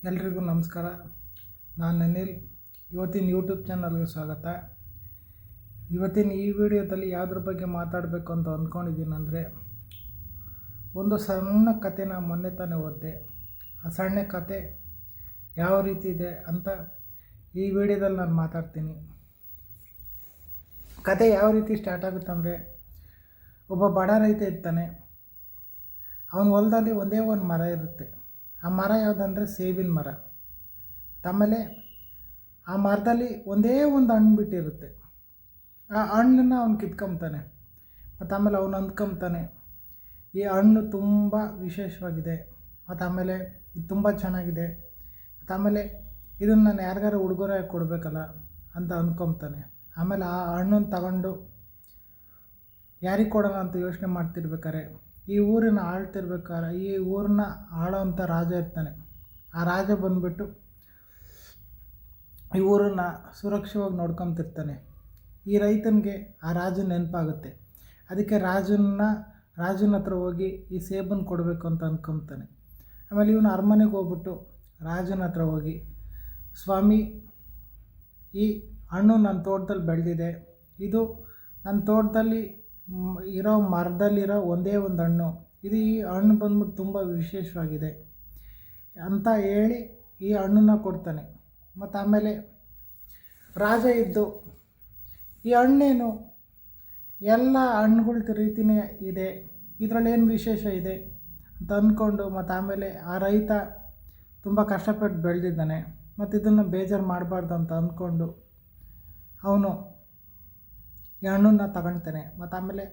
ಎಲ್ರಿಗೂ ನಮಸ್ಕಾರ. ನಾನು ಅನಿಲ್. ಇವತ್ತಿನ ಯೂಟ್ಯೂಬ್ ಚಾನಲ್ಗೆ ಸ್ವಾಗತ. ಇವತ್ತಿನ ಈ ವಿಡಿಯೋದಲ್ಲಿ ಯಾವುದ್ರ ಬಗ್ಗೆ ಮಾತಾಡಬೇಕು ಅಂತ ಅಂದ್ಕೊಂಡಿದ್ದೀನಿ ಅಂದರೆ, ಒಂದು ಸಣ್ಣ ಕಥೆನ ಮೊನ್ನೆ ತಾನೇ ಓದಿದೆ. ಆ ಸಣ್ಣ ಕತೆ ಯಾವ ರೀತಿ ಇದೆ ಅಂತ ಈ ವಿಡಿಯೋದಲ್ಲಿ ನಾನು ಮಾತಾಡ್ತೀನಿ. ಕತೆ ಯಾವ ರೀತಿ ಸ್ಟಾರ್ಟ್ ಆಗುತ್ತೆ ಅಂದರೆ, ಒಬ್ಬ ಬಡ ರೈತ ಇರ್ತಾನೆ. ಅವನ ಹೊಲದಲ್ಲಿ ಒಂದೇ ಒಂದು ಮರ ಇರುತ್ತೆ. ಆ ಮರ ಯಾವುದಂದರೆ ಸೇಬಿನ ಮರ. ಆಮೇಲೆ ಆ ಮರದಲ್ಲಿ ಒಂದೇ ಒಂದು ಹಣ್ಣು ಬಿಟ್ಟಿರುತ್ತೆ. ಆ ಹಣ್ಣನ್ನು ಅವನು ಕಿತ್ಕೊಂತಾನೆ. ಮತ್ತು ಆಮೇಲೆ ಅವನು ಅಂದ್ಕೊಂತಾನೆ, ಈ ಹಣ್ಣು ತುಂಬ ವಿಶೇಷವಾಗಿದೆ, ಮತ್ತು ಆಮೇಲೆ ಇದು ತುಂಬ ಚೆನ್ನಾಗಿದೆ, ಮತ್ತು ಆಮೇಲೆ ಇದನ್ನು ನಾನು ಯಾರಿಗಾರು ಉಡುಗೊರೆ ಕೊಡಬೇಕಲ್ಲ ಅಂತ ಅಂದ್ಕೊತಾನೆ. ಆಮೇಲೆ ಆ ಹಣ್ಣನ್ನು ತಗೊಂಡು ಯಾರಿಗೆ ಕೊಡೋಣ ಅಂತ ಯೋಚನೆ ಮಾಡ್ತಿರ್ಬೇಕಾರೆ, ಈ ಊರಿನ ಆಳ್ತಿರ್ಬೇಕಾದ್ರೆ ಈ ಊರನ್ನ ಆಳೋವಂಥ ರಾಜ ಇರ್ತಾನೆ. ಆ ರಾಜ ಬಂದುಬಿಟ್ಟು ಈ ಊರನ್ನು ಸುರಕ್ಷವಾಗಿ ನೋಡ್ಕೊತಿರ್ತಾನೆ. ಈ ರೈತನಿಗೆ ಆ ರಾಜನ ನೆನಪಾಗುತ್ತೆ. ಅದಕ್ಕೆ ರಾಜನ ಹತ್ರ ಹೋಗಿ ಈ ಸೇಬನ್ನು ಕೊಡಬೇಕು ಅಂತ ಅಂದ್ಕೊತಾನೆ. ಆಮೇಲೆ ಇವನು ಅರಮನೆಗೆ ಹೋಗ್ಬಿಟ್ಟು ರಾಜನ ಹತ್ರ ಹೋಗಿ, ಸ್ವಾಮಿ, ಈ ಹಣ್ಣು ನನ್ನ ತೋಟದಲ್ಲಿ ಬೆಳೆದಿದೆ, ಇದು ನನ್ನ ತೋಟದಲ್ಲಿ ಇರೋ ಮರದಲ್ಲಿರೋ ಒಂದೇ ಒಂದು ಹಣ್ಣು, ಇದು ಈ ಹಣ್ಣು ಬಂದ್ಬಿಟ್ಟು ತುಂಬ ವಿಶೇಷವಾಗಿದೆ ಅಂತ ಹೇಳಿ ಈ ಹಣ್ಣನ್ನು ಕೊಡ್ತಾನೆ. ಮತ್ತು ಆಮೇಲೆ ರಾಜ ಇದ್ದು, ಈ ಹಣ್ಣೇನು ಎಲ್ಲ ಹಣ್ಣುಗಳ ರೀತಿಯೇ ಇದೆ, ಇದರಲ್ಲೇನು ವಿಶೇಷ ಇದೆ ಅಂತ ಅಂದ್ಕೊಂಡು, ಮತ್ತು ಆಮೇಲೆ ಆ ರೈತ ತುಂಬ ಕಷ್ಟಪಟ್ಟು ಬೆಳೆದಿದ್ದಾನೆ, ಮತ್ತು ಇದನ್ನು ಬೇಜಾರು ಮಾಡಬಾರ್ದು ಅಂತ ಅಂದ್ಕೊಂಡು ಅವನು ಈ ಹಣ್ಣನ್ನು ತಗೊಳ್ತಾನೆ. ಮತ್ತು ಆಮೇಲೆ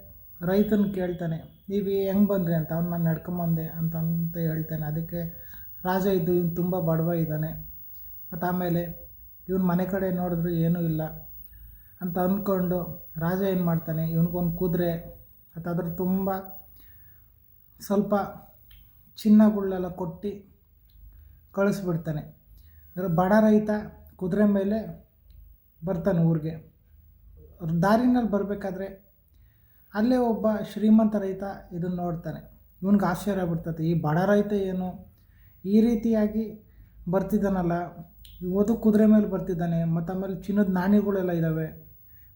ರೈತನ ಕೇಳ್ತಾನೆ, ನೀವು ಹೆಂಗೆ ಬಂದ್ರಿ ಅಂತ. ನಾನು ನಡ್ಕೊಂಬಂದೆ ಅಂತ ಹೇಳ್ತಾನೆ. ಅದಕ್ಕೆ ರಾಜ ಇದ್ದು, ಇವನು ತುಂಬ ಬಡವ ಇದ್ದಾನೆ, ಮತ್ತು ಆಮೇಲೆ ಇವನು ಮನೆ ಕಡೆ ನೋಡಿದ್ರು ಏನೂ ಇಲ್ಲ ಅಂತ ಅಂದ್ಕೊಂಡು ರಾಜ ಏನು ಮಾಡ್ತಾನೆ, ಇವನಿಗೊಂದು ಕುದುರೆ ಮತ್ತು ಅದ್ರ ತುಂಬ ಸ್ವಲ್ಪ ಚಿನ್ನಗಳೆಲ್ಲ ಕೊಟ್ಟು ಕಳಿಸ್ಬಿಡ್ತಾನೆ. ಬಡ ರೈತ ಕುದುರೆ ಮೇಲೆ ಬರ್ತಾನೆ ಊರಿಗೆ. ದಾರಿನಲ್ಲಿ ಬರಬೇಕಾದ್ರೆ ಅಲ್ಲೇ ಒಬ್ಬ ಶ್ರೀಮಂತ ರೈತ ಇದನ್ನು ನೋಡ್ತಾನೆ. ಇವನಿಗೆ ಆಶ್ಚರ್ಯ ಆಗ್ಬಿಡ್ತದೆ, ಈ ಬಡ ರೈತ ಏನು ಈ ರೀತಿಯಾಗಿ ಬರ್ತಿದ್ದಾನಲ್ಲ, ಇವತ್ತು ಕುದುರೆ ಮೇಲೆ ಬರ್ತಿದ್ದಾನೆ, ಮತ್ತು ಆಮೇಲೆ ಚಿನ್ನದ ನಾಣ್ಯಗಳೆಲ್ಲ ಇದ್ದಾವೆ,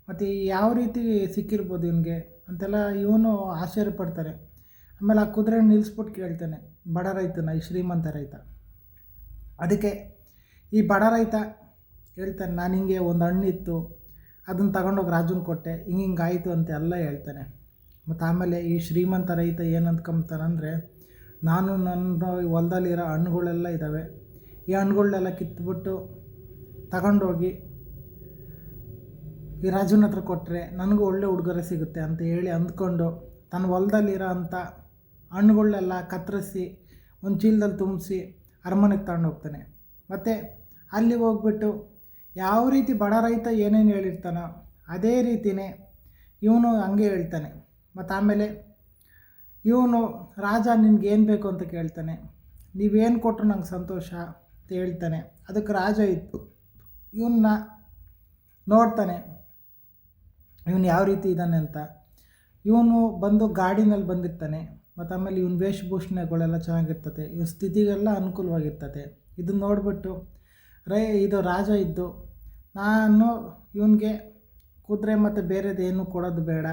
ಮತ್ತು ಯಾವ ರೀತಿ ಸಿಕ್ಕಿರ್ಬೋದು ಇವನಿಗೆ ಅಂತೆಲ್ಲ ಇವನು ಆಶ್ಚರ್ಯ ಪಡ್ತಾನೆ. ಆಮೇಲೆ ಆ ಕುದುರೆ ನಿಲ್ಲಿಸ್ಬಿಟ್ಟು ಕೇಳ್ತಾನೆ ಬಡ ರೈತನ, ಈ ಶ್ರೀಮಂತ ರೈತ. ಅದಕ್ಕೆ ಈ ಬಡ ರೈತ ಹೇಳ್ತಾನೆ, ನಾನು ಹಿಂಗೆ ಒಂದು ಹಣ್ಣಿತ್ತು, ಅದನ್ನು ತಗೊಂಡೋಗಿ ರಾಜನ ಕೊಟ್ಟೆ, ಹಿಂಗಾಯಿತು ಅಂತ ಎಲ್ಲ ಹೇಳ್ತಾನೆ. ಮತ್ತು ಆಮೇಲೆ ಈ ಶ್ರೀಮಂತ ರೈತ ಏನು ಅಂದ್ಕೊಂತಾನಂದರೆ, ನಾನು ನನ್ನ ಹೊಲದಲ್ಲಿರೋ ಹಣ್ಣುಗಳೆಲ್ಲ ಇದ್ದಾವೆ, ಈ ಹಣ್ಣುಗಳನ್ನೆಲ್ಲ ಕಿತ್ಬಿಟ್ಟು ತಗೊಂಡೋಗಿ ಈ ರಾಜನ ಹತ್ರ ಕೊಟ್ಟರೆ ನನಗೂ ಒಳ್ಳೆ ಉಡುಗೊರೆ ಸಿಗುತ್ತೆ ಅಂತ ಹೇಳಿ ಅಂದ್ಕೊಂಡು ತನ್ನ ಹೊಲದಲ್ಲಿರೋ ಅಂಥ ಹಣ್ಣುಗಳನ್ನೆಲ್ಲ ಕತ್ತರಿಸಿ ಒಂದು ಚೀಲದಲ್ಲಿ ತುಂಬಿಸಿ ಅರಮನೆಗೆ ತಗೊಂಡೋಗ್ತಾನೆ. ಮತ್ತು ಅಲ್ಲಿ ಹೋಗ್ಬಿಟ್ಟು ಯಾವ ರೀತಿ ಬಡ ರೈತ ಏನೇನು ಹೇಳಿರ್ತಾನೋ ಅದೇ ರೀತಿಯೇ ಇವನು ಹಂಗೆ ಹೇಳ್ತಾನೆ. ಮತ್ತು ಆಮೇಲೆ ಇವನು ರಾಜ ನಿನ್ಗೇನು ಬೇಕು ಅಂತ ಕೇಳ್ತಾನೆ. ನೀವೇನು ಕೊಟ್ಟರು ನಂಗೆ ಸಂತೋಷ ಅಂತ ಹೇಳ್ತಾನೆ. ಅದಕ್ಕೆ ರಾಜ ಇತ್ತು ಇವನ್ನ ನೋಡ್ತಾನೆ, ಇವನು ಯಾವ ರೀತಿ ಇದ್ದಾನೆ ಅಂತ. ಇವನು ಬಂದು ಗಾಡಿನಲ್ಲಿ ಬಂದಿರ್ತಾನೆ, ಮತ್ತು ಆಮೇಲೆ ಇವನ ವೇಷಭೂಷಣೆಗಳೆಲ್ಲ ಚೆನ್ನಾಗಿರ್ತದೆ, ಇವನ ಸ್ಥಿತಿಗೆಲ್ಲ ಅನುಕೂಲವಾಗಿರ್ತದೆ. ಇದನ್ನು ನೋಡಿಬಿಟ್ಟು ಇದು ರಾಜ ಇದ್ದು, ನಾನು ಇವನಿಗೆ ಕುದುರೆ ಮತ್ತು ಬೇರೆದೇನು ಕೊಡೋದು ಬೇಡ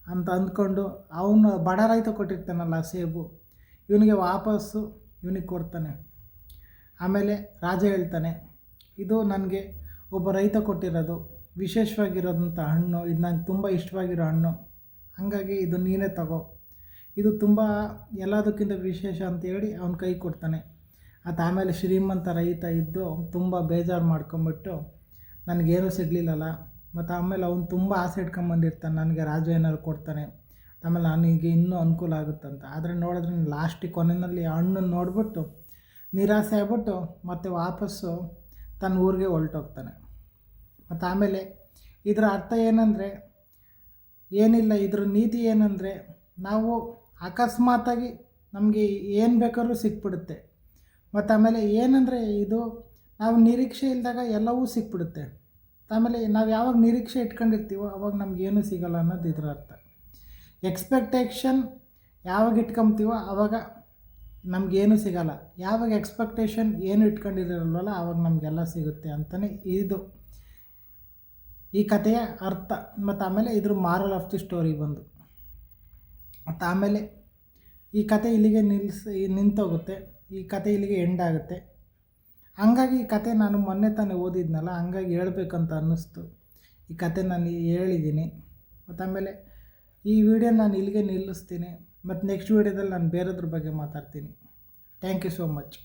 ಅಂತ ಅಂದ್ಕೊಂಡು ಅವನು ಬಡ ರೈತ ಕೊಟ್ಟಿರ್ತಾನಲ್ಲ ಸೇಬು, ಇವನಿಗೆ ವಾಪಸ್ಸು ಇವನಿಗೆ ಕೊಡ್ತಾನೆ. ಆಮೇಲೆ ರಾಜ ಹೇಳ್ತಾನೆ, ಇದು ನನಗೆ ಒಬ್ಬ ರೈತ ಕೊಟ್ಟಿರೋದು ವಿಶೇಷವಾಗಿರೋದಂಥ ಹಣ್ಣು, ಇದು ನಂಗೆ ತುಂಬ ಇಷ್ಟವಾಗಿರೋ ಹಣ್ಣು, ಹಾಗಾಗಿ ಇದು ನೀನೇ ತಗೋ, ಇದು ತುಂಬ ಎಲ್ಲದಕ್ಕಿಂತ ವಿಶೇಷ ಅಂತೇಳಿ ಅವನ ಕೈ ಕೊಡ್ತಾನೆ. ಅದು ಆಮೇಲೆ ಶ್ರೀಮಂತ ರೈತ ಇದ್ದು ತುಂಬ ಬೇಜಾರು ಮಾಡ್ಕೊಂಬಿಟ್ಟು, ನನಗೇನೂ ಸಿಗಲಿಲ್ಲಲ್ಲ, ಮತ್ತು ಆಮೇಲೆ ಅವನು ತುಂಬ ಆಸೆ ಇಟ್ಕೊಂಬಂದಿರ್ತಾನೆ, ನನಗೆ ರಾಜ ಏನಾದ್ರು ಕೊಡ್ತಾನೆ, ಆಮೇಲೆ ನನಗೆ ಇನ್ನೂ ಅನುಕೂಲ ಆಗುತ್ತಂತ. ಆದರೆ ನೋಡಿದ್ರೆ ಲಾಸ್ಟಿಗೆ ಕೊನೆಯಲ್ಲಿ ಹಣ್ಣನ್ನು ನೋಡಿಬಿಟ್ಟು ನಿರಾಸೆ ಆಗ್ಬಿಟ್ಟು ಮತ್ತೆ ವಾಪಸ್ಸು ತನ್ನ ಊರಿಗೆ ಹೊರಟೋಗ್ತಾನೆ. ಮತ್ತು ಆಮೇಲೆ ಇದರ ಅರ್ಥ ಏನಂದರೆ ಏನಿಲ್ಲ, ಇದ್ರ ನೀತಿ ಏನಂದರೆ, ನಾವು ಅಕಸ್ಮಾತಾಗಿ ನಮಗೆ ಏನು ಬೇಕಾದ್ರೂ ಸಿಕ್ಬಿಡುತ್ತೆ. ಮತ್ತು ಆಮೇಲೆ ಏನಂದರೆ, ಇದು ನಾವು ನಿರೀಕ್ಷೆ ಇಲ್ಲದಾಗ ಎಲ್ಲವೂ ಸಿಕ್ಬಿಡುತ್ತೆ. ಆಮೇಲೆ ನಾವು ಯಾವಾಗ ನಿರೀಕ್ಷೆ ಇಟ್ಕೊಂಡಿರ್ತೀವೋ ಅವಾಗ ನಮಗೇನೂ ಸಿಗೋಲ್ಲ ಅನ್ನೋದು ಇದರ ಅರ್ಥ. ಎಕ್ಸ್ಪೆಕ್ಟೇಷನ್ ಯಾವಾಗ ಇಟ್ಕೊಂತೀವೋ ಆವಾಗ ನಮಗೇನು ಸಿಗಲ್ಲ. ಯಾವಾಗ ಎಕ್ಸ್ಪೆಕ್ಟೇಷನ್ ಏನು ಇಟ್ಕೊಂಡಿರಲ್ವಲ್ಲ ಆವಾಗ ನಮಗೆಲ್ಲ ಸಿಗುತ್ತೆ ಅಂತಲೇ ಇದು ಈ ಕಥೆಯ ಅರ್ಥ. ಮತ್ತು ಆಮೇಲೆ ಇದ್ರ ಮಾರಲ್ ಆಫ್ ದಿ ಸ್ಟೋರಿ ಬಂದು ಮತ್ತು ಆಮೇಲೆ ಈ ಕತೆ ಇಲ್ಲಿಗೆ ನಿಂತೋಗುತ್ತೆ. ಈ ಕತೆ ಇಲ್ಲಿಗೆ ಎಂಡ್ ಆಗುತ್ತೆ. ಹಂಗಾಗಿ ಈ ಕತೆ ನಾನು ಮೊನ್ನೆ ತಾನೇ ಓದಿದ್ನಲ್ಲ, ಹಂಗಾಗಿ ಹೇಳ್ಬೇಕಂತ ಅನ್ನಿಸ್ತು. ಈ ಕತೆ ನಾನು ಹೇಳಿದ್ದೀನಿ. ಮತ್ತು ಆಮೇಲೆ ಈ ವಿಡಿಯೋ ನಾನು ಇಲ್ಲಿಗೆ ನಿಲ್ಲಿಸ್ತೀನಿ. ಮತ್ತು ನೆಕ್ಸ್ಟ್ ವೀಡಿಯೋದಲ್ಲಿ ನಾನು ಬೇರೆದ್ರ ಬಗ್ಗೆ ಮಾತಾಡ್ತೀನಿ. Thank you so much.